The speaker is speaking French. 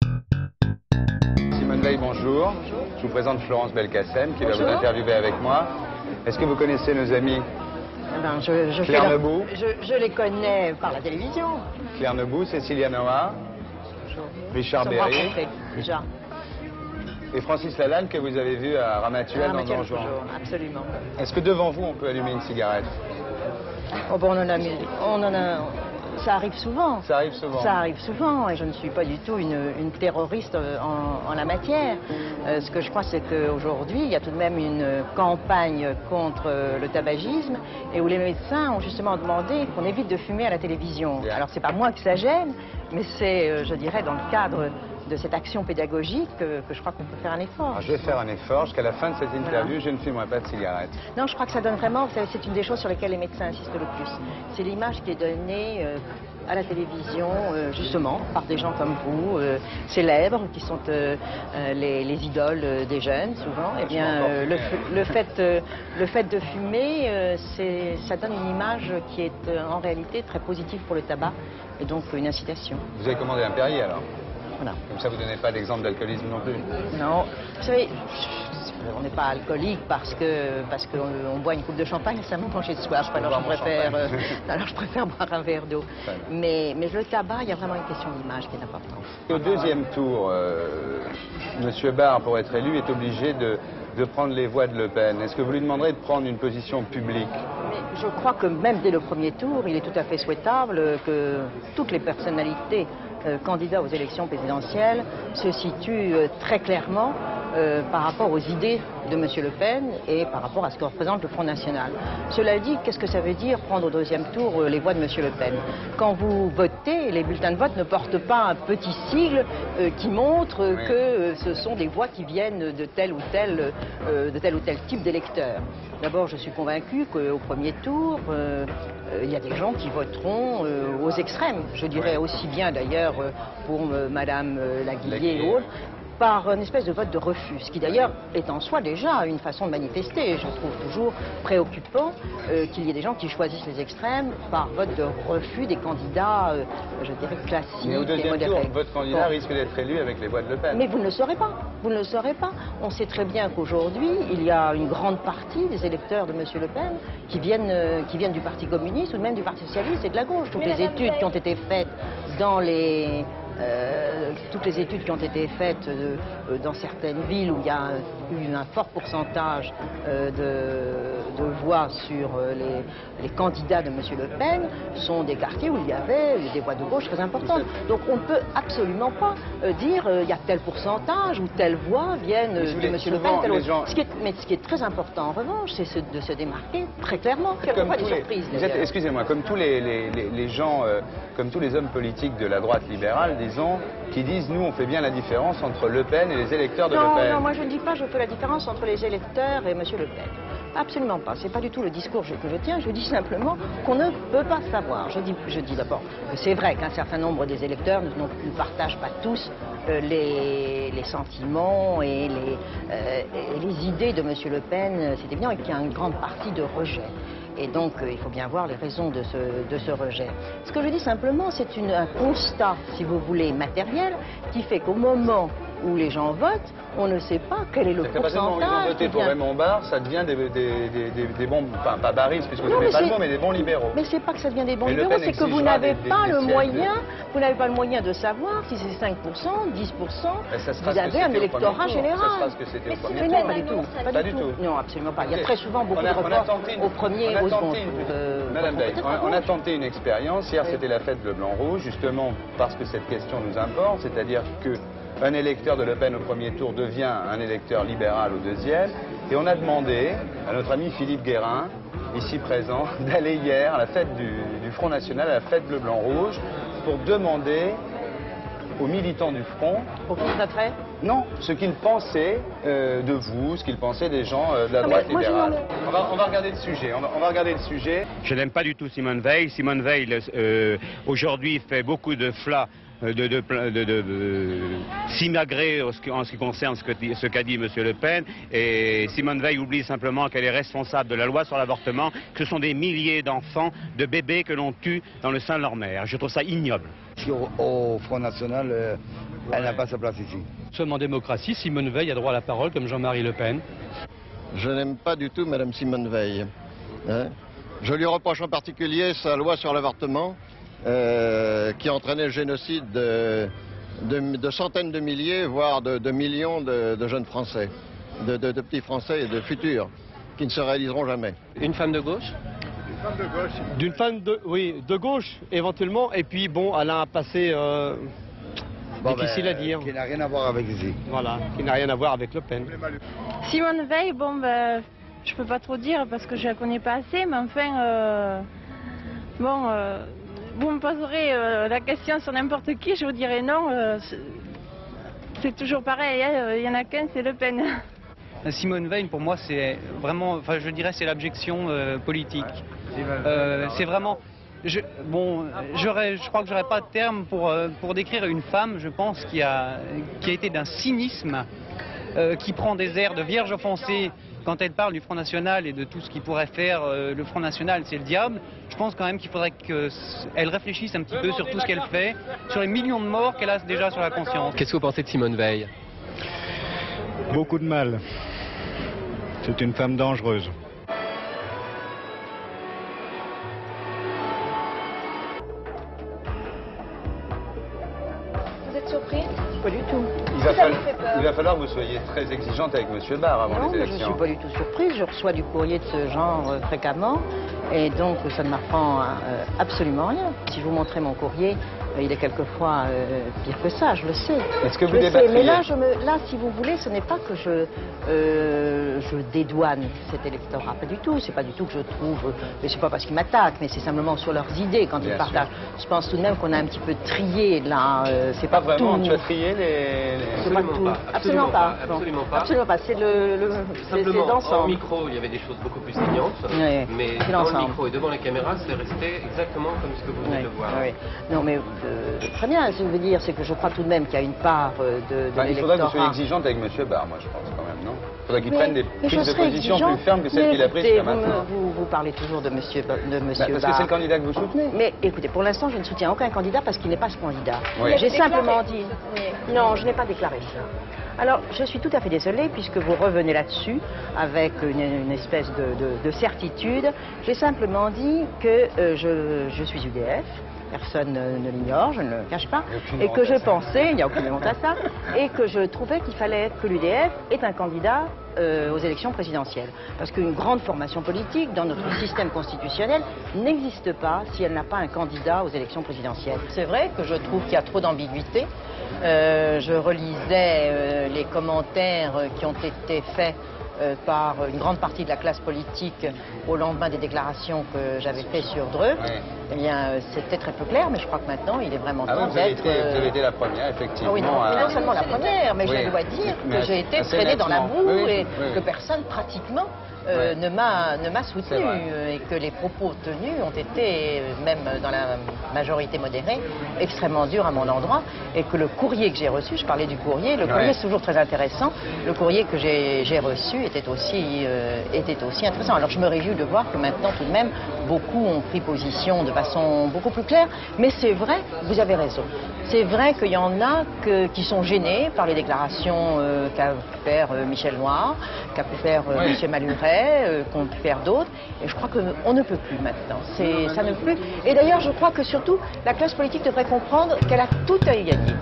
Simone Veil, bonjour. Je vous présente Florence Belkacem qui va vous interviewer avec moi. Est-ce que vous connaissez nos amis Claire Nebout? Je les connais par la télévision. Claire Nebout, Cécilia Noah, Richard Berry déjà. Et Francis Lalanne que vous avez vu à Ramatuelle dans Don Juan. Absolument. Est-ce que devant vous on peut allumer une cigarette? Oh bon, ça arrive souvent. Ça arrive souvent. Ça arrive souvent et je ne suis pas du tout une terroriste en la matière. Ce que je crois, c'est qu'aujourd'hui, il y a tout de même une campagne contre le tabagisme et où les médecins ont justement demandé qu'on évite de fumer à la télévision. Bien. Alors, c'est pas moi que ça gêne, mais c'est, je dirais, dans le cadre de cette action pédagogique que je crois qu'on peut faire un effort. Alors, je vais faire un effort. Jusqu'à la fin de cette interview, je ne fumerai pas de cigarette. Non, je crois que ça donne vraiment, c'est une des choses sur lesquelles les médecins insistent le plus. C'est l'image qui est donnée à la télévision, justement, par des gens comme vous, célèbres, qui sont les idoles des jeunes, souvent. Eh bien, le fait de fumer, ça donne une image qui est en réalité très positive pour le tabac, et donc une incitation. Vous avez commandé un Perrier, alors? Voilà. Comme ça, vous ne donnez pas d'exemple d'alcoolisme non plus? Non. Vous savez, on n'est pas alcoolique parce qu'on boit une coupe de champagne, ça me penche de soir. Alors je préfère boire un verre d'eau. Mais le tabac, il y a vraiment une question d'image qui est importante. Au deuxième tour, M. Barre, pour être élu, est obligé de prendre les voix de Le Pen. Est-ce que vous lui demanderez de prendre une position publique? Mais je crois que même dès le premier tour, il est tout à fait souhaitable que toutes les personnalités candidats aux élections présidentielles se situent très clairement par rapport aux idées de M. Le Pen et par rapport à ce que représente le Front National. Cela dit, qu'est-ce que ça veut dire prendre au deuxième tour les voix de M. Le Pen? Quand vous votez, les bulletins de vote ne portent pas un petit sigle qui montre que ce sont des voix qui viennent de tel ou tel type d'électeurs. D'abord, je suis convaincu qu'au premier tour, il y a des gens qui voteront aux extrêmes. Je dirais aussi bien d'ailleurs pour Madame Laguillet et autres, par une espèce de vote de refus, ce qui d'ailleurs est en soi déjà une façon de manifester. Je trouve toujours préoccupant qu'il y ait des gens qui choisissent les extrêmes par vote de refus des candidats, je dirais, classiques. Mais au deuxième tour, votre candidat risque d'être élu avec les voix de Le Pen. Mais vous ne le saurez pas. Vous ne le saurez pas. On sait très bien qu'aujourd'hui, il y a une grande partie des électeurs de M. Le Pen qui viennent du Parti communiste ou même du Parti socialiste et de la gauche. Toutes les études qui ont été faites dans dans certaines villes où il y a eu un fort pourcentage de voix sur les candidats de M. Le Pen sont des quartiers où il y avait des voix de gauche très importantes. Donc on ne peut absolument pas dire il y a tel pourcentage ou telle voix viennent de M. Le Pen. Mais ce qui est très important en revanche, c'est de se démarquer très clairement. Quelquefois des surprises. Excusez-moi, comme tous les gens, comme tous les hommes politiques de la droite libérale, disons, qui disent nous on fait bien la différence entre Le Pen et les électeurs de Le Pen. Non, moi je ne dis pas je fais la différence entre les électeurs et M. Le Pen. Absolument pas. C'est pas du tout le discours que je tiens. Je dis simplement qu'on ne peut pas savoir. Je dis d'abord que c'est vrai qu'un certain nombre des électeurs ne partagent pas tous les sentiments et les idées de M. Le Pen. C'est évident qu'il y a une grande partie de rejet. Et donc, il faut bien voir les raisons de ce rejet. Ce que je dis simplement, c'est un constat, si vous voulez, matériel, qui fait qu'au moment où les gens votent, on ne sait pas quel est le pourcentage. Voter pour Raymond Barre, ça devient des bons, enfin pas barristes, puisque je n'ai pas le mot, mais des bons libéraux. Mais c'est pas que ça devient des bons libéraux, c'est que vous n'avez pas le moyen de savoir si c'est 5%, 10%, vous avez un électorat général. Ça sera ce que c'était au premier tour. Pas du tout. Non, absolument pas. Il y a très souvent beaucoup de reports au premier et au second tour. Madame Veil, on a tenté une expérience. Hier, c'était la fête bleu-blanc-rouge, justement parce que cette question nous importe, c'est-à-dire que un électeur de Le Pen au premier tour devient un électeur libéral au deuxième. Et on a demandé à notre ami Philippe Guérin, ici présent, d'aller hier à la fête du Front National, à la fête bleu-blanc-rouge, pour demander aux militants du Front... Pour qu'ils voteraient ? Non, ce qu'ils pensaient de vous, ce qu'ils pensaient des gens de la droite libérale. On va regarder le sujet. On va regarder le sujet. Je n'aime pas du tout Simone Veil. Simone Veil, aujourd'hui, fait beaucoup de flas s'imagrer en ce qui concerne ce qu'a dit M. Le Pen. Et Simone Veil oublie simplement qu'elle est responsable de la loi sur l'avortement, que ce sont des milliers d'enfants, de bébés que l'on tue dans le sein de leur mère. Je trouve ça ignoble. Au Front National, Elle n'a pas sa place ici. Nous sommes en démocratie, Simone Veil a droit à la parole comme Jean-Marie Le Pen. Je n'aime pas du tout Mme Simone Veil. Hein? Je lui reproche en particulier sa loi sur l'avortement qui a entraîné le génocide de centaines de milliers, voire de millions de jeunes Français, de petits Français et de futurs qui ne se réaliseront jamais. Une femme de gauche? D'une femme de gauche éventuellement, et puis bon, elle a un passé difficile à dire. Qui n'a rien à voir avec ici. Voilà, qui n'a rien à voir avec Le Pen. Simone Veil, bon ben, je peux pas trop dire parce que je la connais pas assez, mais enfin, vous me poserez la question sur n'importe qui, je vous dirai non. C'est toujours pareil, il y en a qu'un, c'est Le Pen. Simone Veil, pour moi, c'est vraiment, enfin, je dirais, c'est l'abjection politique. C'est vraiment, je crois que j'aurais pas de terme pour décrire une femme, je pense, qui a été d'un cynisme, qui prend des airs de vierge offensée quand elle parle du Front National et de tout ce qui pourrait faire le Front National, c'est le diable. Je pense quand même qu'il faudrait qu'elle réfléchisse un petit peu sur tout ce qu'elle fait, sur les millions de morts qu'elle a déjà sur la conscience. Qu'est-ce que vous pensez de Simone Veil? Beaucoup de mal. C'est une femme dangereuse. Vous êtes surpris? Pas du tout. Il va falloir que vous soyez très exigeante avec M. Barre avant Non, les je élections. ne suis pas du tout surprise. Je reçois du courrier de ce genre fréquemment. Et donc, ça ne m'apprend absolument rien. Si je vous montrais mon courrier, il est quelquefois pire que ça, je le sais. Est-ce que vous Je le sais, débattriez? mais là, si vous voulez, ce n'est pas que je dédouane cet électorat. Pas du tout. C'est pas du tout que je trouve... Mais c'est pas parce qu'ils m'attaquent, mais c'est simplement sur leurs idées quand ils Bien partagent. Je pense tout de même qu'on a un petit peu trié, là. C'est Pas vraiment, tout. tu as trié les... C'est pas tout. Absolument pas. Absolument pas. Absolument pas. C'est Simplement, en d'ensemble. micro, il y avait des choses beaucoup plus saignantes, Oui, mais c'est dans l'ensemble. le micro et devant les caméras, c'est resté exactement comme ce que vous venez de voir. Oui. Non, mais très bien, ce que je veux dire, c'est que je crois tout de même qu'il y a une part de Il faudrait que l'électorat. vous soyez exigeante avec M. Barre, moi je pense quand même, non? Il faudrait qu'il Mais- prenne des mais je prises de serai position exigeante. plus fermes que celles Mais qu'il a prises écoutez, jusqu'à maintenant. vous parlez toujours de monsieur Parce que Barre. c'est le candidat que vous soutenez. Mais écoutez, pour l'instant, je ne soutiens aucun candidat parce qu'il n'est pas ce candidat. Oui. J'ai simplement dit... Non, je n'ai pas déclaré ça. Alors, je suis tout à fait désolée puisque vous revenez là-dessus avec une espèce de certitude. J'ai simplement dit que je suis UDF. Personne ne l'ignore, je ne le cache pas. Et que je pensais, il n'y a aucune honte à ça, et que je trouvais qu'il fallait que l'UDF ait un candidat aux élections présidentielles. Parce qu'une grande formation politique dans notre système constitutionnel n'existe pas si elle n'a pas un candidat aux élections présidentielles. C'est vrai que je trouve qu'il y a trop d'ambiguïté. Je relisais les commentaires qui ont été faits par une grande partie de la classe politique au lendemain des déclarations que j'avais faites sur Dreux. Oui. Eh bien, c'était très peu clair, mais je crois que maintenant, il est vraiment Ah temps oui, vous avez, d'être... vous avez été la première, effectivement. Ah oui, non seulement la première, mais Oui. je dois dire Mais que j'ai été assez traînée dans la nettement. boue Oui, oui, et oui. que personne pratiquement Oui. ne m'a C'est soutenue vrai. et que les propos tenus ont été, même dans la majorité modérée, extrêmement durs à mon endroit et que le courrier que j'ai reçu, je parlais du courrier, le courrier c'est toujours très intéressant, le courrier que j'ai reçu était aussi intéressant. Alors je me réjouis de voir que maintenant tout de même beaucoup ont pris position de façon beaucoup plus claire, mais c'est vrai, vous avez raison, c'est vrai qu'il y en a qui sont gênés par les déclarations qu'a pu faire Michel Noir, qu'a pu faire M. Maluret, qu'ont pu faire d'autres, et je crois qu'on ne peut plus maintenant, ça ne peut plus. Et d'ailleurs je crois que surtout la classe politique devrait comprendre qu'elle a tout à y gagner.